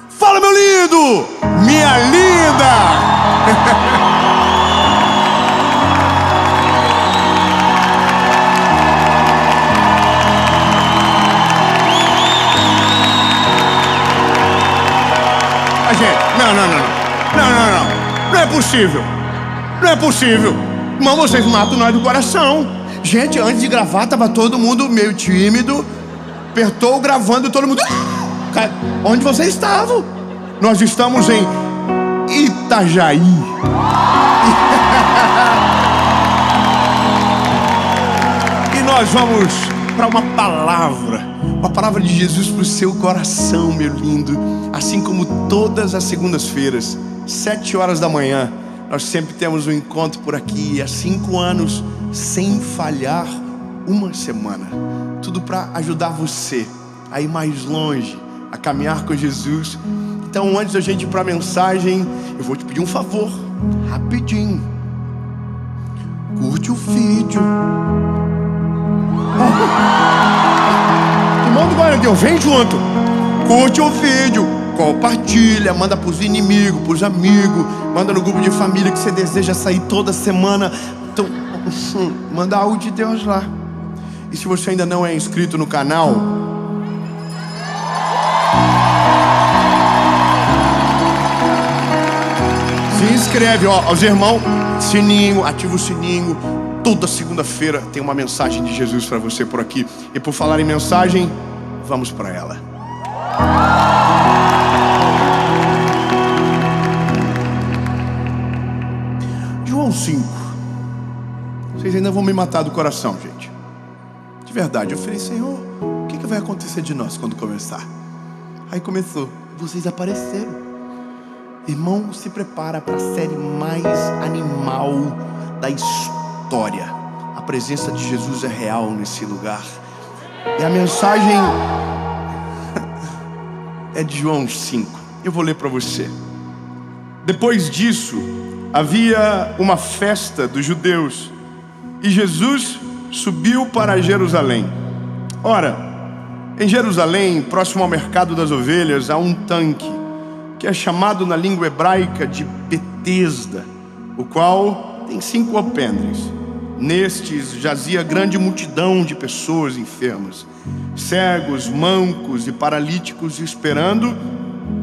Fala, meu lindo! Minha linda! Não é possível. Não é possível. Irmão, vocês matam nós do coração. Gente, antes de gravar, tava todo mundo meio tímido. Apertou gravando, todo mundo... Onde vocês estavam? Nós estamos em Itajaí. E nós vamos para uma palavra de Jesus para o seu coração, meu lindo. Assim como todas as segundas-feiras, 7 horas da manhã, nós sempre temos um encontro por aqui. Há 5 anos, sem falhar uma semana. Tudo para ajudar você a ir mais longe, a caminhar com Jesus. Então, antes da gente ir para a mensagem, eu vou te pedir um favor, rapidinho. Curte o vídeo. Irmão do glória a Deus, vem junto. Curte o vídeo, compartilha, manda pros inimigos, pros amigos, manda no grupo de família que você deseja sair toda semana. Então, manda algo de Deus lá. E se você ainda não é inscrito no canal, se inscreve, ó, os irmãos, sininho, ativa o sininho. Toda segunda-feira tem uma mensagem de Jesus para você por aqui. E por falar em mensagem, vamos para ela. João 5. Vocês ainda vão me matar do coração, gente. De verdade, eu falei, Senhor, o que vai acontecer de nós quando começar? Aí começou, vocês apareceram. Irmão, se prepara para a série mais animal da história. A presença de Jesus é real nesse lugar. E a mensagem é de João 5. Eu vou ler para você. Depois disso, havia uma festa dos judeus e Jesus subiu para Jerusalém. Ora, em Jerusalém, próximo ao mercado das ovelhas, há um tanque que é chamado na língua hebraica de Betesda, o qual tem 5 alpendres. Nestes jazia grande multidão de pessoas enfermas, cegos, mancos e paralíticos, esperando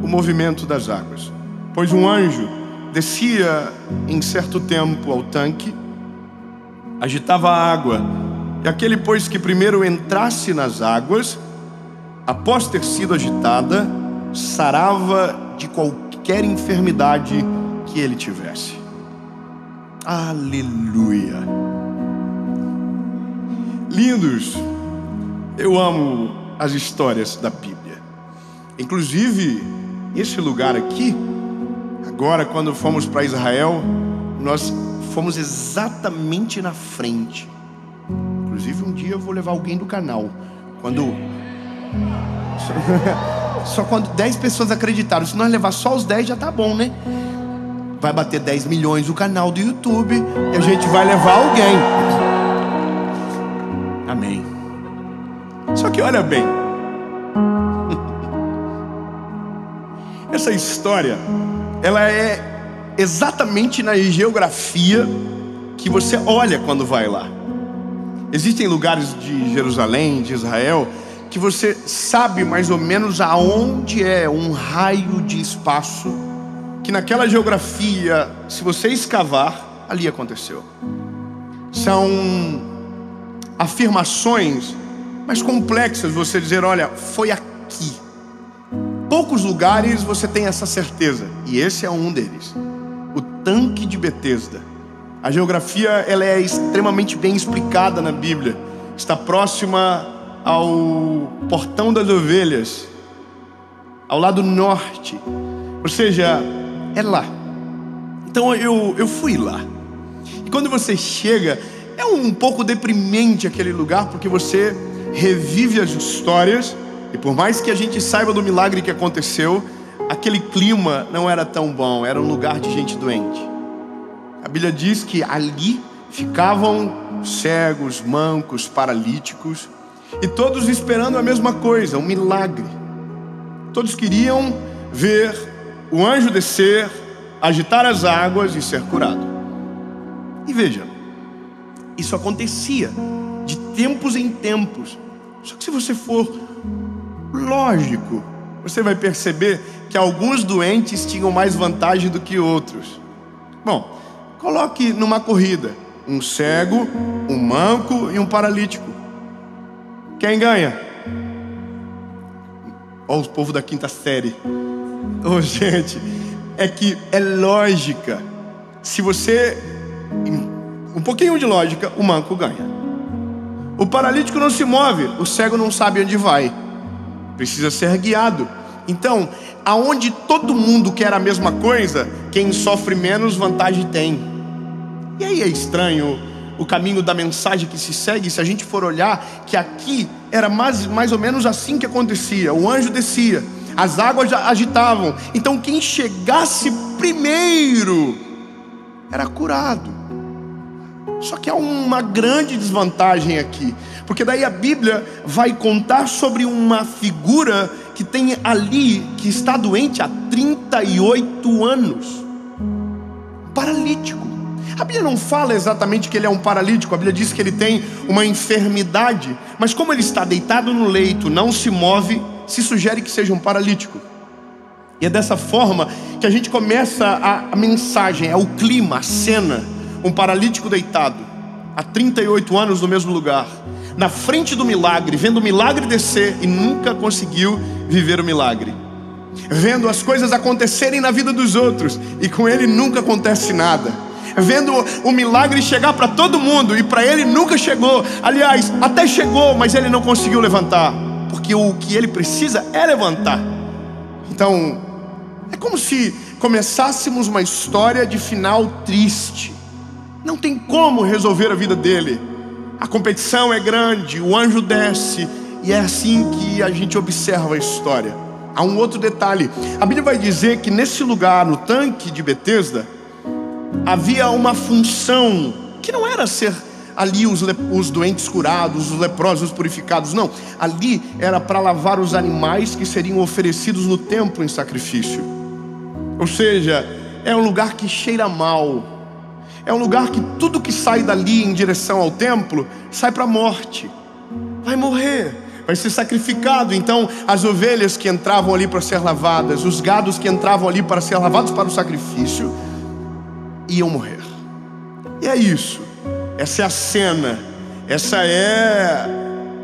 o movimento das águas. Pois um anjo descia em certo tempo ao tanque, agitava a água, e aquele, pois, que primeiro entrasse nas águas, após ter sido agitada, sarava de qualquer enfermidade que ele tivesse. Aleluia. Lindos, eu amo as histórias da Bíblia. Inclusive, esse lugar aqui, agora quando fomos para Israel, nós fomos exatamente na frente. Inclusive um dia eu vou levar alguém do canal. Só quando 10 pessoas acreditaram. Se nós levar só os 10 já tá bom, né? Vai bater 10 milhões o canal do YouTube e a gente vai levar alguém. Amém. Só que olha bem, essa história, ela é exatamente na geografia que você olha quando vai lá. Existem lugares de Jerusalém, de Israel, que você sabe mais ou menos aonde é um raio de espaço, que naquela geografia, se você escavar, ali aconteceu. São afirmações mais complexas, você dizer, olha, foi aqui. Poucos lugares você tem essa certeza, e esse é um deles. O tanque de Betesda. A geografia, ela é extremamente bem explicada na Bíblia. Está próxima ao portão das ovelhas, ao lado norte. Ou seja, é lá. Então eu fui lá. E quando você chega, é um pouco deprimente aquele lugar, porque você revive as histórias. E por mais que a gente saiba do milagre que aconteceu, aquele clima não era tão bom. Era um lugar de gente doente. A Bíblia diz que ali ficavam cegos, mancos, paralíticos, e todos esperando a mesma coisa, um milagre. Todos queriam ver o anjo descer, agitar as águas e ser curado. E veja, isso acontecia de tempos em tempos. Só que se você for lógico, você vai perceber que alguns doentes tinham mais vantagem do que outros. Bom, coloque numa corrida um cego, um manco e um paralítico. Quem ganha? Olha o povo da quinta série. Oh, gente, é que é lógica. Se você... um pouquinho de lógica, o manco ganha. O paralítico não se move, o cego não sabe onde vai. Precisa ser guiado. Então, aonde todo mundo quer a mesma coisa, quem sofre menos vantagem tem. E aí é estranho o caminho da mensagem que se segue, se a gente for olhar, que aqui era mais ou menos assim que acontecia. O anjo descia, as águas agitavam. Então quem chegasse primeiro era curado. Só que há uma grande desvantagem aqui, porque daí a Bíblia vai contar sobre uma figura que tem ali, que está doente há 38 anos, paralítico. A Bíblia não fala exatamente que ele é um paralítico, a Bíblia diz que ele tem uma enfermidade, mas como ele está deitado no leito, não se move, se sugere que seja um paralítico. E é dessa forma que a gente começa a mensagem, é o clima, a cena. Um paralítico deitado há 38 anos no mesmo lugar, na frente do milagre, vendo o milagre descer e nunca conseguiu viver o milagre, vendo as coisas acontecerem na vida dos outros e com ele nunca acontece nada, vendo o milagre chegar para todo mundo e para ele nunca chegou. Aliás, até chegou, mas ele não conseguiu levantar, porque o que ele precisa é levantar. Então é como se começássemos uma história de final triste. Não tem como resolver a vida dele. A competição é grande, o anjo desce, e é assim que a gente observa a história. Há um outro detalhe. A Bíblia vai dizer que nesse lugar, no tanque de Betesda, havia uma função que não era ser ali os doentes curados, os leprosos purificados. Não, ali era para lavar os animais que seriam oferecidos no templo em sacrifício. Ou seja, é um lugar que cheira mal. É um lugar que tudo que sai dali em direção ao templo sai para a morte. Vai morrer, vai ser sacrificado. Então as ovelhas que entravam ali para ser lavadas, os gados que entravam ali para ser lavados para o sacrifício, iam morrer. E é isso. Essa é a cena. Essa é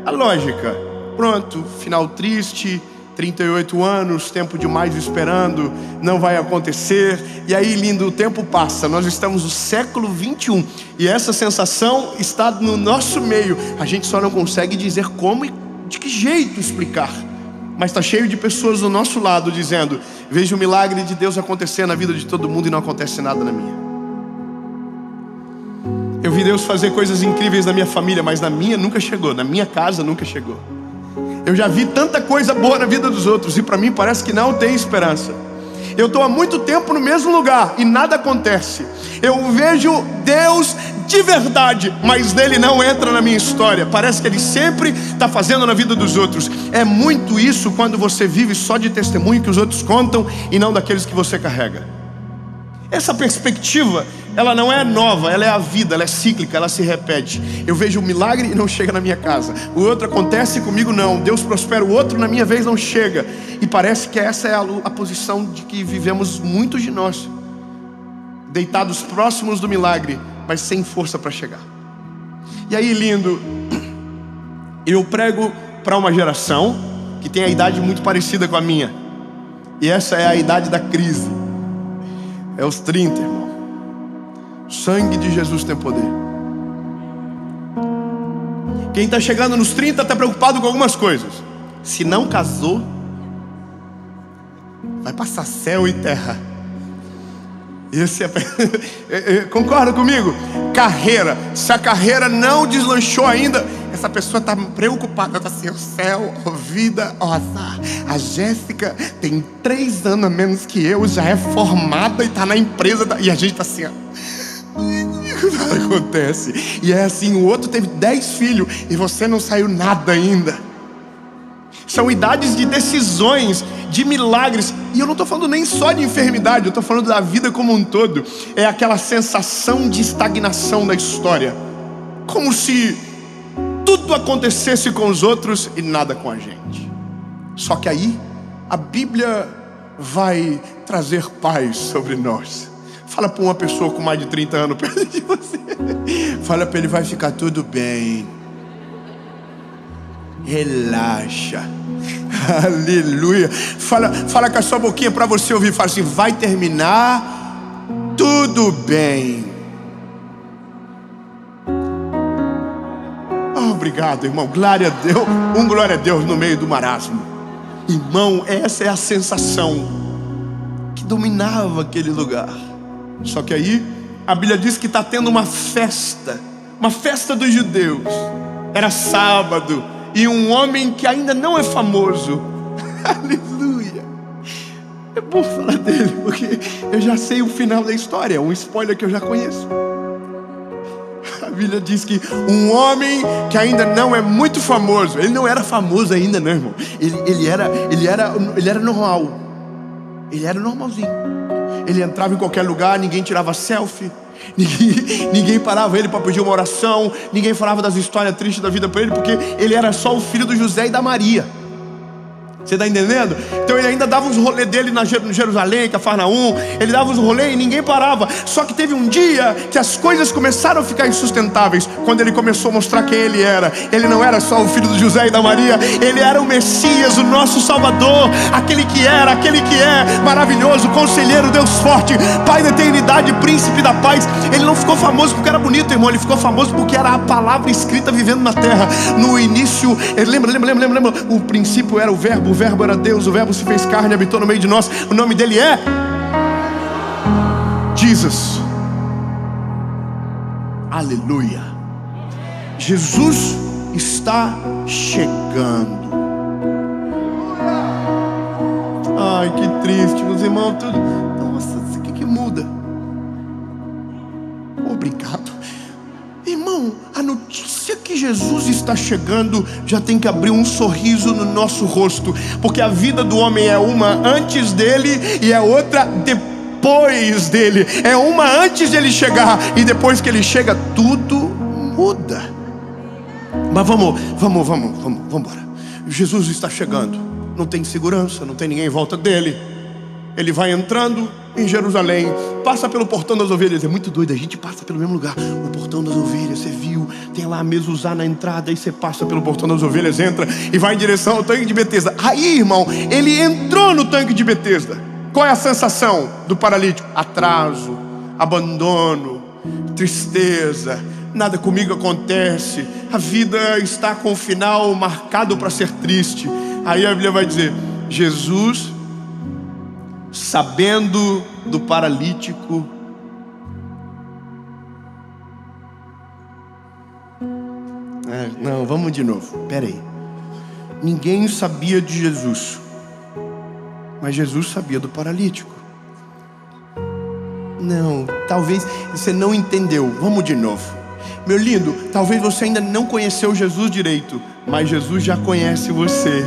a lógica. Pronto, final triste. 38 anos, tempo demais esperando, não vai acontecer. E aí, lindo, o tempo passa. Nós estamos no século 21 e essa sensação está no nosso meio. A gente só não consegue dizer como e de que jeito explicar. Mas está cheio de pessoas do nosso lado dizendo: veja o milagre de Deus acontecer na vida de todo mundo e não acontece nada na minha. Eu vi Deus fazer coisas incríveis na minha família, mas na minha nunca chegou, na minha casa nunca chegou. Eu já vi tanta coisa boa na vida dos outros e para mim parece que não tem esperança. Eu estou há muito tempo no mesmo lugar e nada acontece. Eu vejo Deus de verdade, mas nele não entra na minha história. Parece que ele sempre está fazendo na vida dos outros. É muito isso quando você vive só de testemunho que os outros contam e não daqueles que você carrega. Essa perspectiva, ela não é nova, ela é a vida, ela é cíclica, ela se repete. Eu vejo um milagre e não chega na minha casa. O outro acontece comigo não. Deus prospera o outro, na minha vez não chega. E parece que essa é a posição de que vivemos muitos de nós. Deitados próximos do milagre, mas sem força para chegar. E aí, lindo, eu prego para uma geração que tem a idade muito parecida com a minha. E essa é a idade da crise. É os 30, irmão. O sangue de Jesus tem poder. Quem está chegando nos 30 está preocupado com algumas coisas. Se não casou, vai passar céu e terra. Esse concorda comigo? Carreira. Se a carreira não deslanchou ainda, essa pessoa está preocupada. Está assim: o céu, a vida, ó azar. A Jéssica tem 3 anos a menos que eu, já é formada e está na empresa e a gente está assim, ó. Nada acontece. E é assim, o outro teve 10 filhos e você não saiu nada ainda. São idades de decisões, de milagres. E eu não estou falando nem só de enfermidade, eu estou falando da vida como um todo. É aquela sensação de estagnação da história, como se tudo acontecesse com os outros e nada com a gente. Só que aí a Bíblia vai trazer paz sobre nós. Fala para uma pessoa com mais de 30 anos perto de você. Fala para ele: vai ficar tudo bem. Relaxa. Aleluia. Fala com a sua boquinha para você ouvir. Fala assim: vai terminar tudo bem. Obrigado, irmão. Glória a Deus. Glória a Deus no meio do marasmo. Irmão, essa é a sensação que dominava aquele lugar. Só que aí a Bíblia diz que está tendo uma festa dos judeus. Era sábado, e um homem que ainda não é famoso, aleluia, é bom falar dele, porque eu já sei o final da história, um spoiler que eu já conheço. A Bíblia diz que um homem que ainda não é muito famoso, ele não era famoso ainda não, irmão. Ele era normal. Ele era normalzinho. Ele entrava em qualquer lugar, ninguém tirava selfie, ninguém parava ele para pedir uma oração, ninguém falava das histórias tristes da vida para ele, porque ele era só o filho do José e da Maria. Você está entendendo? Então ele ainda dava os rolês dele no Jerusalém, Cafarnaum. Ele dava os rolês e ninguém parava. Só que teve um dia que as coisas começaram a ficar insustentáveis, quando ele começou a mostrar quem ele era. Ele não era só o filho do José e da Maria. Ele era o Messias, o nosso Salvador. Aquele que é maravilhoso, conselheiro, Deus forte, Pai da eternidade, príncipe da paz. Ele não ficou famoso porque era bonito, irmão. Ele ficou famoso porque era a palavra escrita vivendo na terra. No início, lembra, o princípio era o Verbo era Deus, o Verbo se fez carne e habitou no meio de nós. O nome dele é Jesus. Aleluia. Jesus está chegando. Ai, que triste, meus irmãos. Tudo. Nossa, o que muda? Obrigado. Irmão, a notícia que Jesus está chegando já tem que abrir um sorriso no nosso rosto, porque a vida do homem é uma antes dele e é outra depois dele. É uma antes de ele chegar, e depois que ele chega tudo muda. Mas vamos embora. Jesus está chegando. Não tem segurança, não tem ninguém em volta dele. Ele vai entrando em Jerusalém, passa pelo portão das ovelhas. É muito doido, a gente passa pelo mesmo lugar. O portão das ovelhas, você viu? Tem lá a mezuzá na entrada. Aí você passa pelo portão das ovelhas, entra e vai em direção ao tanque de Betesda. Aí, irmão, ele entrou no tanque de Betesda. Qual é a sensação do paralítico? Atraso, abandono, tristeza. Nada comigo acontece. A vida está com o final marcado para ser triste. Aí a Bíblia vai dizer: Jesus, sabendo do paralítico, não, vamos de novo, peraí. Ninguém sabia de Jesus, mas Jesus sabia do paralítico. Não, talvez você não entendeu. Vamos de novo. Meu lindo, talvez você ainda não conheceu Jesus direito, mas Jesus já conhece você.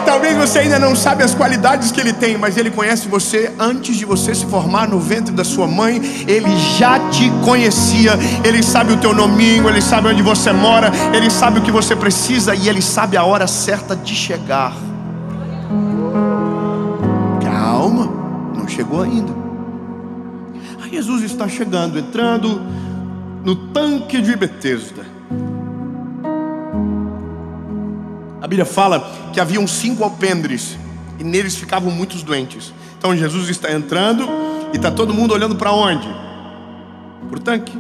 Talvez você ainda não sabe as qualidades que Ele tem, mas Ele conhece você antes de você se formar no ventre da sua mãe. Ele já te conhecia. Ele sabe o teu nominho, Ele sabe onde você mora, Ele sabe o que você precisa, e Ele sabe a hora certa de chegar. Calma, não chegou ainda. Aí Jesus está chegando, entrando no tanque de Betesda. A Bíblia fala que haviam 5 alpendres, e neles ficavam muitos doentes. Então Jesus está entrando e está todo mundo olhando para onde? Para o tanque.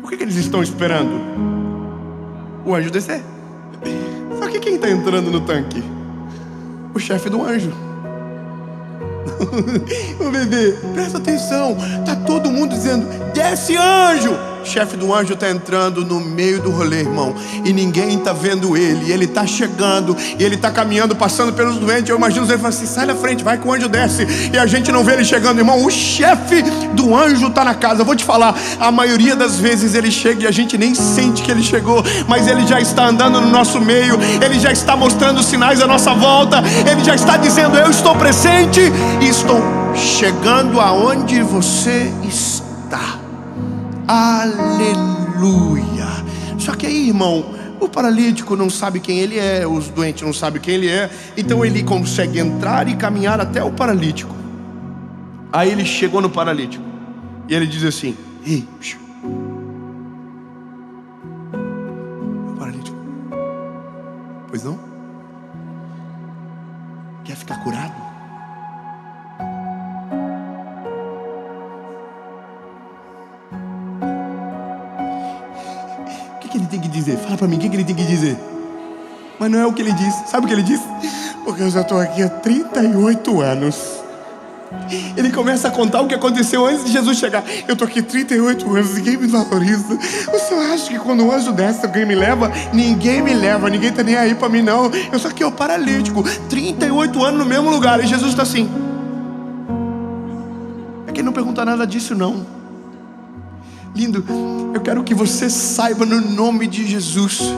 Por que eles estão esperando o anjo descer? Só que quem está entrando no tanque? O chefe do anjo. Ô bebê, presta atenção. Tá todo mundo dizendo: desce, anjo. o chefe do anjo está entrando no meio do rolê, irmão, e ninguém está vendo ele. Ele está chegando, e ele está caminhando, passando pelos doentes. Eu imagino ele falando assim: sai da frente, vai que o anjo desce. E a gente não vê ele chegando, irmão. O chefe do anjo está na casa. Eu vou te falar, a maioria das vezes ele chega e a gente nem sente que ele chegou, mas ele já está andando no nosso meio. Ele já está mostrando sinais à nossa volta. Ele já está dizendo: eu estou presente e estou chegando aonde você está. Aleluia. Só que aí, irmão, o paralítico não sabe quem ele é, os doentes não sabem quem ele é. Então ele consegue entrar e caminhar até o paralítico. Aí ele chegou no paralítico e ele diz assim: ei, o paralítico: pois não? Quer ficar curado? O que ele tem que dizer? Fala pra mim, o que ele tem que dizer? Mas não é o que ele disse. Sabe o que ele disse? Porque eu já estou aqui há 38 anos. Ele começa a contar o que aconteceu antes de Jesus chegar. Eu estou aqui 38 anos, ninguém me valoriza. O senhor acha que quando o anjo desce, alguém me leva? Ninguém me leva, ninguém está nem aí para mim não. Eu sou aqui o paralítico, 38 anos no mesmo lugar. E Jesus está assim. É que ele não pergunta nada disso não. Lindo, eu quero que você saiba no nome de Jesus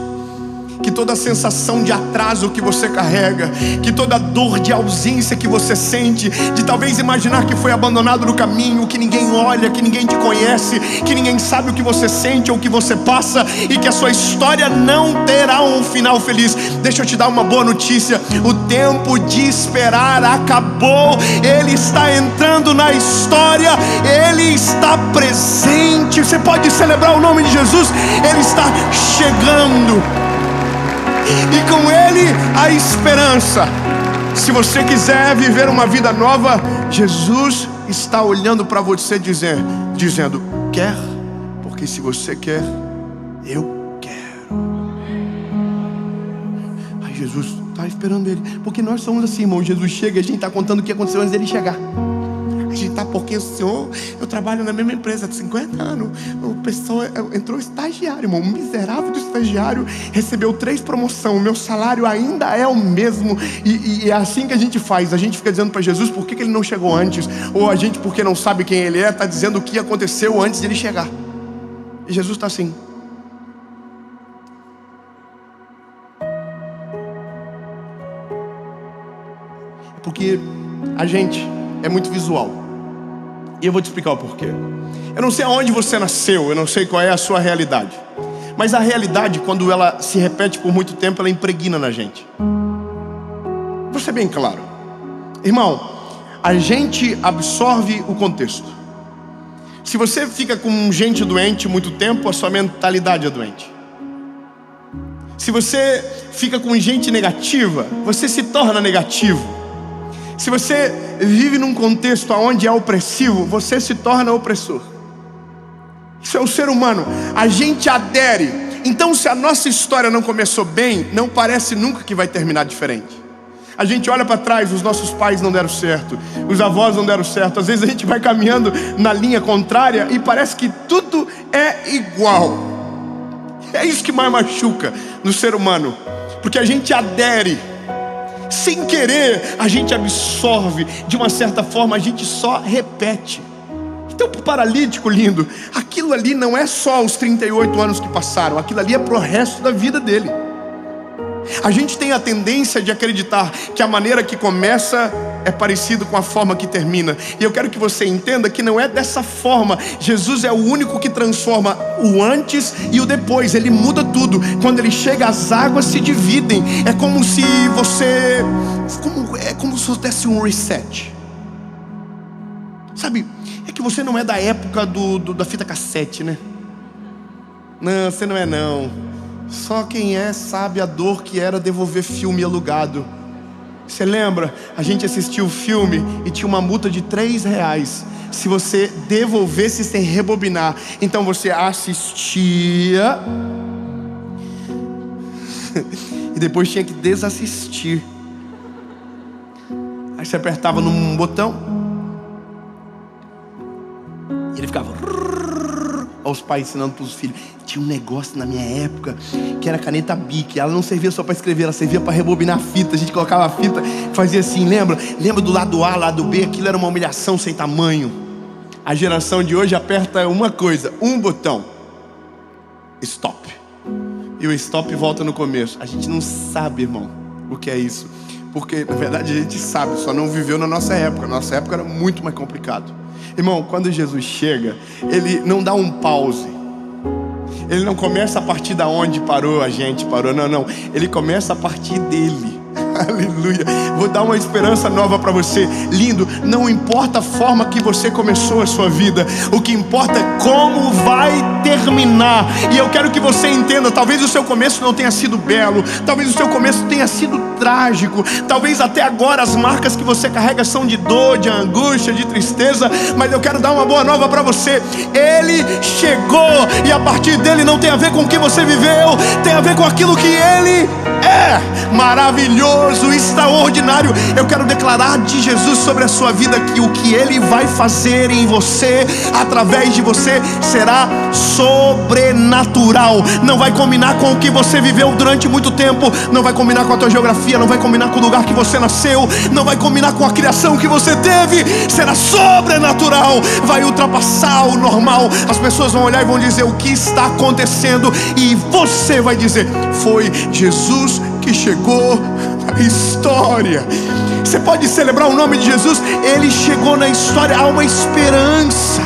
que toda sensação de atraso que você carrega, que toda dor de ausência que você sente, de talvez imaginar que foi abandonado no caminho, que ninguém olha, que ninguém te conhece, que ninguém sabe o que você sente ou o que você passa, e que a sua história não terá um final feliz. Deixa eu te dar uma boa notícia: o tempo de esperar acabou. Ele está entrando na história, Ele está presente. Você pode celebrar o nome de Jesus. Ele está chegando, e com Ele a esperança. Se você quiser viver uma vida nova, Jesus está olhando para você dizendo: quer? Porque se você quer, eu quero. Aí Jesus está esperando ele. Porque nós somos assim, irmão. Jesus chega e a gente está contando o que aconteceu antes dele chegar. A gente está, porque o senhor, eu trabalho na mesma empresa há 50 anos. O pessoal entrou estagiário, irmão. Um miserável do estagiário recebeu 3 promoções. O meu salário ainda é o mesmo. E é assim que a gente faz. A gente fica dizendo para Jesus por que ele não chegou antes. Ou a gente, porque não sabe quem ele é, está dizendo o que aconteceu antes de ele chegar. E Jesus está assim. Porque a gente é muito visual. E eu vou te explicar o porquê. Eu não sei aonde você nasceu, eu não sei qual é a sua realidade. Mas a realidade, quando ela se repete por muito tempo, ela impregna na gente. Vou ser bem claro. Irmão, a gente absorve o contexto. Se você fica com gente doente muito tempo, a sua mentalidade é doente. Se você fica com gente negativa, você se torna negativo. Se você vive num contexto onde é opressivo, você se torna opressor. Isso é o ser humano. A gente adere. Então, se a nossa história não começou bem, não parece nunca que vai terminar diferente. A gente olha para trás, os nossos pais não deram certo, os avós não deram certo. Às vezes a gente vai caminhando na linha contrária e parece que tudo é igual. É isso que mais machuca no ser humano, porque a gente adere. Sem querer, a gente absorve. De uma certa forma, a gente só repete. Então, para o paralítico, lindo, aquilo ali não é só os 38 anos que passaram. Aquilo ali é para o resto da vida dele. A gente tem a tendência de acreditar que a maneira que começa é parecido com a forma que termina. E eu quero que você entenda que não é dessa forma. Jesus é o único que transforma o antes e o depois. Ele muda tudo. Quando ele chega, as águas se dividem. É como se você... É como se desse um reset. Sabe, é que você não é da época da fita cassete, né? Não, você não é não. Só quem é sabe a dor que era devolver filme alugado. Você lembra? A gente assistiu o filme e tinha uma multa de R$3 se você devolvesse sem rebobinar. Então você assistia e depois tinha que desassistir. Aí você apertava num botão e ele ficava Olha os pais ensinando para os filhos. Tinha um negócio na minha época que era caneta Bic. Ela não servia só para escrever, ela servia para rebobinar a fita. A gente colocava a fita, fazia assim, lembra? Lembra do lado A, lado B? Aquilo era uma humilhação sem tamanho. A geração de hoje aperta uma coisa, um botão. Stop. E o stop volta no começo. A gente não sabe, irmão, o que é isso. Porque, na verdade, a gente sabe, só não viveu na nossa época. Nossa época era muito mais complicado. Irmão, quando Jesus chega, Ele não dá um pause. Ele não começa a partir da onde a gente parou. Não. Ele começa a partir dele. Aleluia. Vou dar uma esperança nova para você. Lindo, não importa a forma que você começou a sua vida, o que importa é como vai terminar. E eu quero que você entenda, talvez o seu começo não tenha sido belo, talvez o seu começo tenha sido trágico, talvez até agora as marcas que você carrega são de dor, de angústia, de tristeza, mas eu quero dar uma boa nova para você. Ele chegou, e a partir dele não tem a ver com o que você viveu, tem a ver com aquilo que Ele é. Maravilhoso, extraordinário. Eu quero declarar de Jesus sobre a sua vida que o que Ele vai fazer em você, através de você, será sobrenatural. Não vai combinar com o que você viveu durante muito tempo, não vai combinar com a tua geografia, não vai combinar com o lugar que você nasceu, não vai combinar com a criação que você teve. Será sobrenatural, vai ultrapassar o normal. As pessoas vão olhar e vão dizer o que está acontecendo, e você vai dizer: foi Jesus que chegou na história. Você pode celebrar o nome de Jesus. Ele chegou na história. Há uma esperança.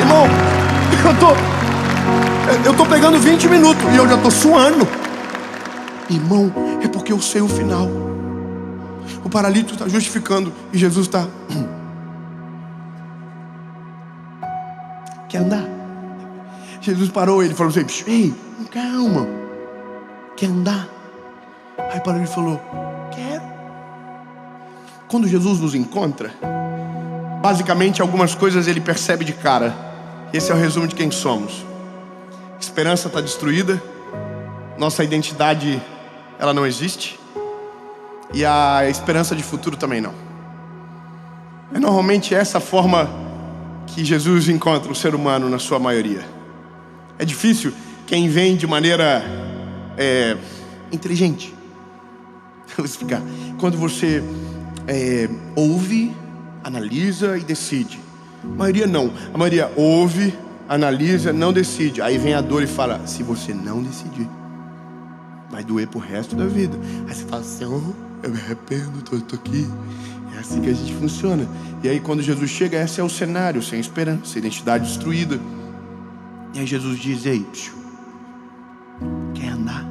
Irmão, eu tô pegando 20 minutos e eu já tô suando. Irmão, é porque eu sei o final. O paralítico está justificando e Jesus está: quer andar? Jesus parou, ele falou assim: ei, calma, quer andar? Aí parou e falou: quero. Quando Jesus nos encontra, basicamente algumas coisas ele percebe de cara. Esse é o resumo de quem somos. Esperança está destruída, nossa identidade ela não existe, e a esperança de futuro também não. É normalmente essa forma que Jesus encontra o ser humano na sua maioria. É difícil quem vem de maneira inteligente. Vou explicar. Quando você ouve, analisa e decide. A maioria não. A maioria ouve, analisa, não decide. Aí vem a dor e fala: se você não decidir, vai doer pro resto da vida. Aí você fala assim: eu me arrependo, tô aqui. É assim que a gente funciona. E aí quando Jesus chega, esse é o cenário: sem esperança, identidade destruída. E aí Jesus diz: ei, quer andar?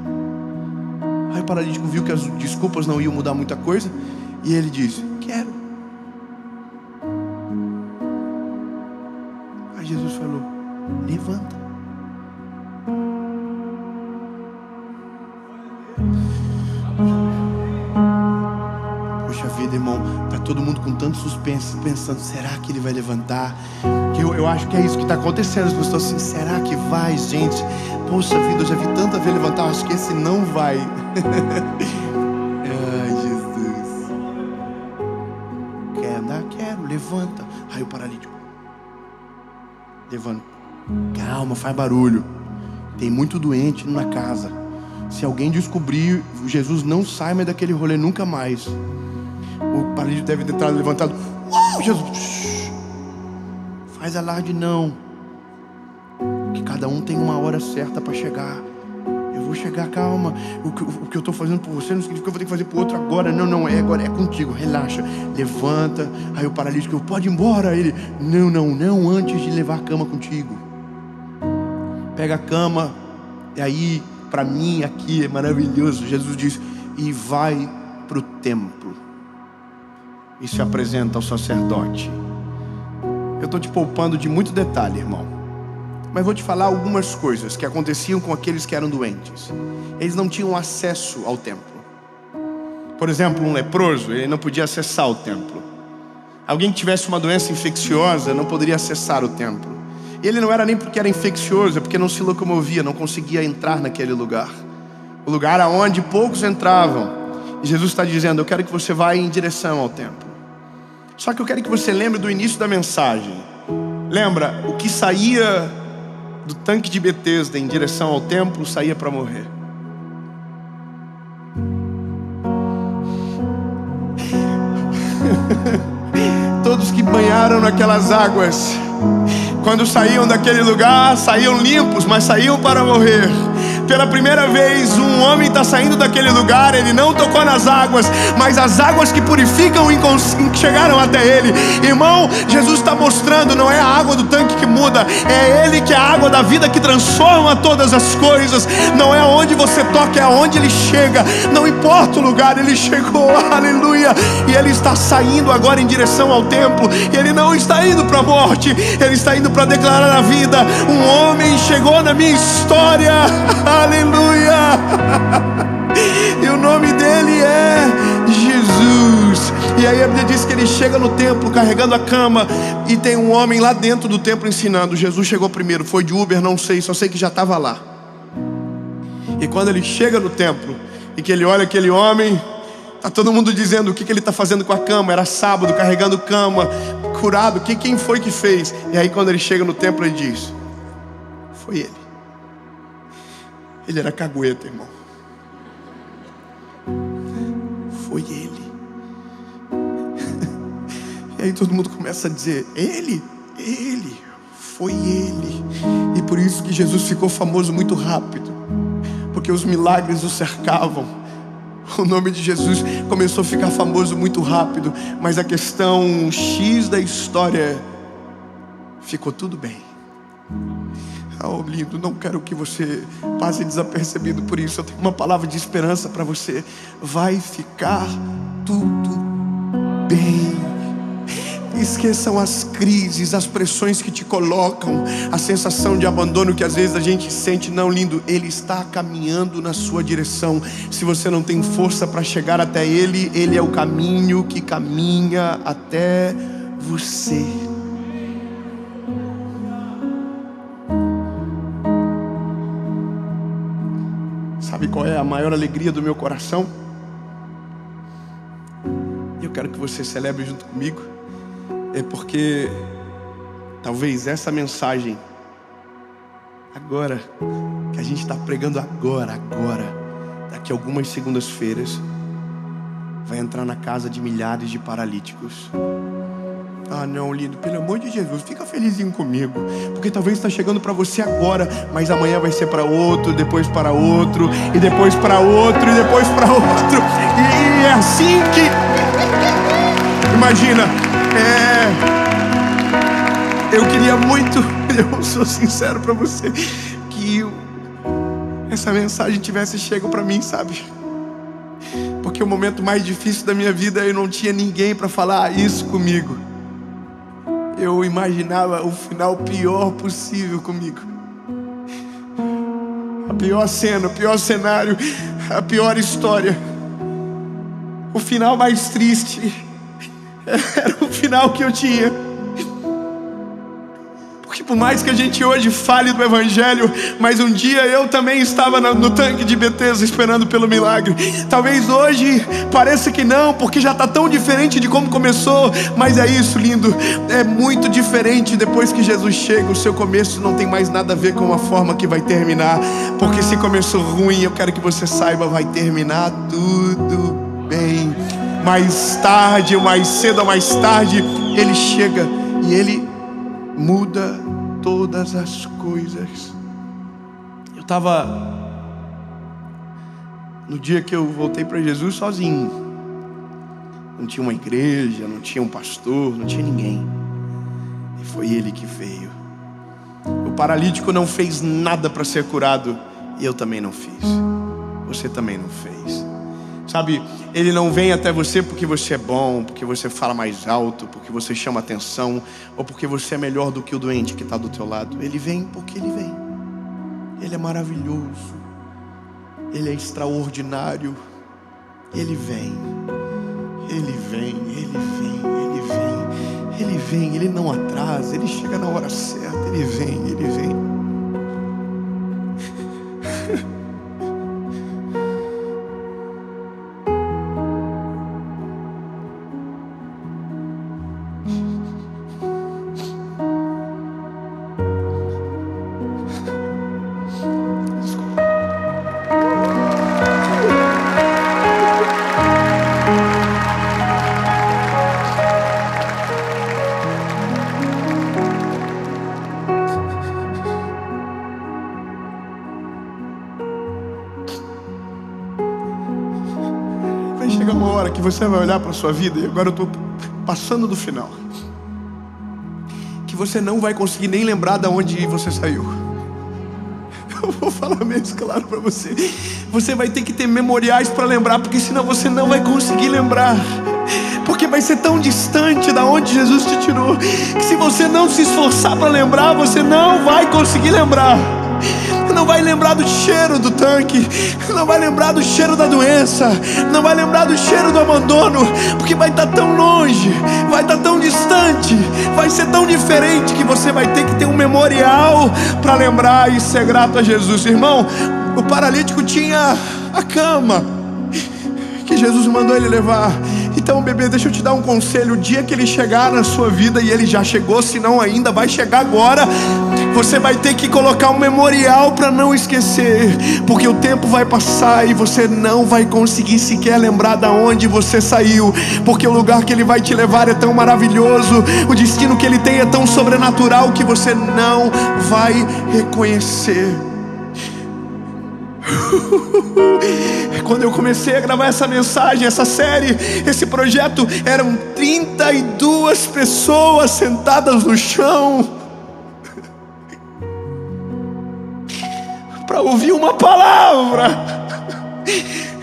Aí o paralítico viu que as desculpas não iam mudar muita coisa, e ele diz: quero. Aí Jesus falou: levanta. Poxa vida, irmão, tá todo mundo com tanto suspense, pensando: será que ele vai levantar? Eu acho que é isso que está acontecendo. As pessoas assim: será que vai, gente? Poxa vida, eu já vi tanta vez levantar, acho que esse não vai. Ai, Jesus. Quer andar? Quero, levanta. Aí o paralítico: levanta. Calma, faz barulho. Tem muito doente na casa. Se alguém descobrir, Jesus não sai mais daquele rolê nunca mais. O paralítico deve ter estado levantado. Jesus, faz alarde não. Que cada um tem uma hora certa para chegar. Eu vou chegar, calma. O que eu estou fazendo por você não significa que eu vou ter que fazer por outro agora. Não, agora é contigo, relaxa. Levanta. Aí o paralítico: pode ir embora. Ele: não, antes de levar a cama contigo. Pega a cama. E aí, para mim aqui é maravilhoso. Jesus diz: e vai para o templo e se apresenta ao sacerdote. Eu estou te poupando de muito detalhe, irmão, mas vou te falar algumas coisas que aconteciam com aqueles que eram doentes. Eles não tinham acesso ao templo. Por exemplo, um leproso, ele não podia acessar o templo. Alguém que tivesse uma doença infecciosa não poderia acessar o templo. E ele não era nem porque era infeccioso, é porque não se locomovia, não conseguia entrar naquele lugar. O lugar aonde poucos entravam. E Jesus está dizendo: eu quero que você vá em direção ao templo. Só que eu quero que você lembre do início da mensagem. Lembra, o que saía do tanque de Betesda em direção ao templo saía para morrer. Todos que banharam naquelas águas, quando saíam daquele lugar, saíam limpos, mas saíam para morrer. Pela primeira vez, um homem está saindo daquele lugar. Ele não tocou nas águas, mas as águas que purificam chegaram até ele. Irmão, Jesus está mostrando, não é a água do tanque que muda, é Ele que é a água da vida que transforma todas as coisas. Não é aonde você toca, é aonde Ele chega. Não importa o lugar, Ele chegou, aleluia. E Ele está saindo agora em direção ao templo. E Ele não está indo para a morte, Ele está indo para declarar a vida. Um homem chegou na minha história, aleluia. E o nome dele é Jesus. E aí a Bíblia diz que ele chega no templo carregando a cama, e tem um homem lá dentro do templo ensinando. Jesus chegou primeiro, foi de Uber, não sei, só sei que já estava lá. E quando ele chega no templo e que ele olha aquele homem, tá todo mundo dizendo o que ele está fazendo com a cama. Era sábado, carregando cama, curado. Quem foi que fez? E aí quando ele chega no templo, ele diz: foi ele. Ele era cagueta, irmão. Foi ele. E aí todo mundo começa a dizer: ele, foi ele. E por isso que Jesus ficou famoso muito rápido, porque os milagres o cercavam. O nome de Jesus começou a ficar famoso muito rápido. Mas a questão X da história, ficou tudo bem. Oh, lindo, não quero que você passe desapercebido por isso. Eu tenho uma palavra de esperança para você. Vai ficar tudo bem. Esqueçam as crises, as pressões que te colocam, a sensação de abandono que às vezes a gente sente. Não, lindo, Ele está caminhando na sua direção. Se você não tem força para chegar até Ele, Ele é o caminho que caminha até você. Sabe qual é a maior alegria do meu coração? Eu quero que você celebre junto comigo. É porque talvez essa mensagem agora, que a gente está pregando agora, daqui a algumas segundas-feiras, vai entrar na casa de milhares de paralíticos. Ah não, lindo, pelo amor de Jesus, fica felizinho comigo, porque talvez está chegando para você agora, mas amanhã vai ser para outro, depois para outro, e depois para outro, e depois para outro. E é assim que... Imagina, eu queria muito, eu sou sincero para você, que essa mensagem tivesse chego para mim, sabe? Porque o momento mais difícil da minha vida, eu não tinha ninguém para falar isso comigo. Eu imaginava o final pior possível comigo. A pior cena, o pior cenário, a pior história. O final mais triste era o final que eu tinha. Porque por mais que a gente hoje fale do Evangelho, mas um dia eu também estava no tanque de Betesda esperando pelo milagre. Talvez hoje pareça que não, porque já está tão diferente de como começou. Mas é isso, lindo, é muito diferente. Depois que Jesus chega, o seu começo não tem mais nada a ver com a forma que vai terminar. Porque se começou ruim, eu quero que você saiba, vai terminar tudo bem. Mais tarde, mais cedo ou mais tarde, Ele chega e Ele muda todas as coisas. Eu estava no dia que eu voltei para Jesus sozinho. Não tinha uma igreja, não tinha um pastor, não tinha ninguém. E foi Ele que veio. O paralítico não fez nada para ser curado, e eu também não fiz. Você também não fez. Sabe, Ele não vem até você porque você é bom, porque você fala mais alto, porque você chama atenção, ou porque você é melhor do que o doente que está do teu lado. Ele vem porque Ele vem. Ele é maravilhoso. Ele é extraordinário. Ele vem. Ele vem, Ele vem, Ele vem. Ele vem, Ele não atrasa, Ele chega na hora certa. Ele vem, Ele vem. chegar uma hora que você vai olhar para a sua vida, e agora eu estou passando do final, que você não vai conseguir nem lembrar de onde você saiu. Eu vou falar mesmo claro para você. Você vai ter que ter memoriais para lembrar, porque senão você não vai conseguir lembrar. Porque vai ser tão distante da onde Jesus te tirou, que se você não se esforçar para lembrar, você não vai conseguir lembrar. Não vai lembrar do cheiro do tanque, não vai lembrar do cheiro da doença, não vai lembrar do cheiro do abandono, porque vai estar tão longe, vai estar tão distante, vai ser tão diferente, que você vai ter que ter um memorial para lembrar e ser grato a Jesus. Irmão, o paralítico tinha a cama que Jesus mandou ele levar. Então, bebê, deixa eu te dar um conselho. O dia que ele chegar na sua vida, e ele já chegou, se não ainda vai chegar agora, você vai ter que colocar um memorial para não esquecer, porque o tempo vai passar e você não vai conseguir sequer lembrar da onde você saiu, porque o lugar que ele vai te levar é tão maravilhoso, o destino que ele tem é tão sobrenatural, que você não vai reconhecer. Quando eu comecei a gravar essa mensagem, essa série, esse projeto, eram 32 pessoas sentadas no chão para ouvir uma palavra.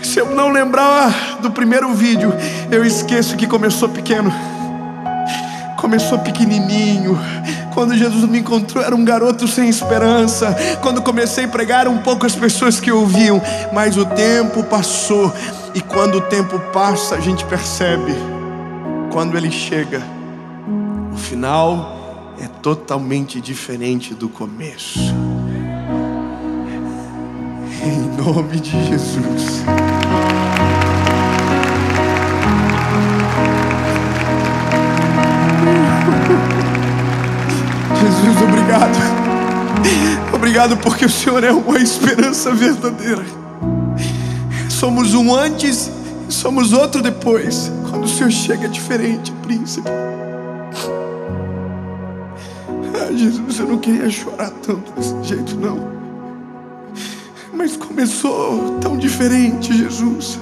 Se eu não lembrar do primeiro vídeo, eu esqueço que começou pequeno, começou pequenininho. Quando Jesus me encontrou, era um garoto sem esperança. Quando comecei a pregar, eram poucas pessoas que ouviam. Mas o tempo passou, e quando o tempo passa, a gente percebe, quando ele chega, o final é totalmente diferente do começo. Em nome de Jesus. Jesus, obrigado. Obrigado porque o Senhor é uma esperança verdadeira. Somos um antes e somos outro depois. Quando o Senhor chega é diferente, príncipe. Jesus, eu não queria chorar tanto desse jeito, não. Mas começou tão diferente, Jesus.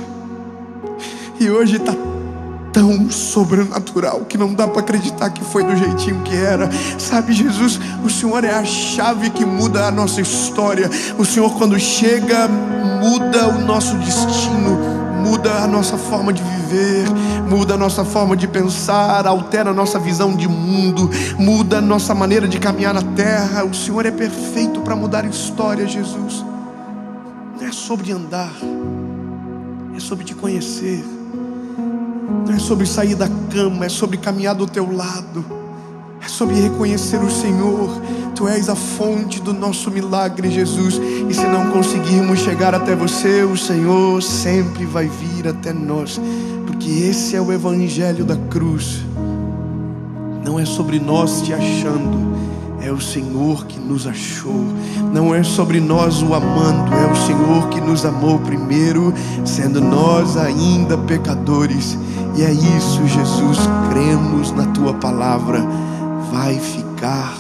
E hoje está tão sobrenatural que não dá para acreditar que foi do jeitinho que era. Sabe, Jesus, o Senhor é a chave que muda a nossa história. O Senhor, quando chega, muda o nosso destino, muda a nossa forma de viver, muda a nossa forma de pensar, altera a nossa visão de mundo, muda a nossa maneira de caminhar na terra. O Senhor é perfeito para mudar a história, Jesus. Não é sobre andar, é sobre te conhecer. Não é sobre sair da cama, é sobre caminhar do teu lado, é sobre reconhecer o Senhor. Tu és a fonte do nosso milagre, Jesus. E se não conseguirmos chegar até você, o Senhor sempre vai vir até nós, porque esse é o evangelho da cruz. Não é sobre nós te achando, é o Senhor que nos achou. Não é sobre nós o amando, é o Senhor que nos amou primeiro, sendo nós ainda pecadores. E é isso, Jesus, cremos na tua palavra, vai ficar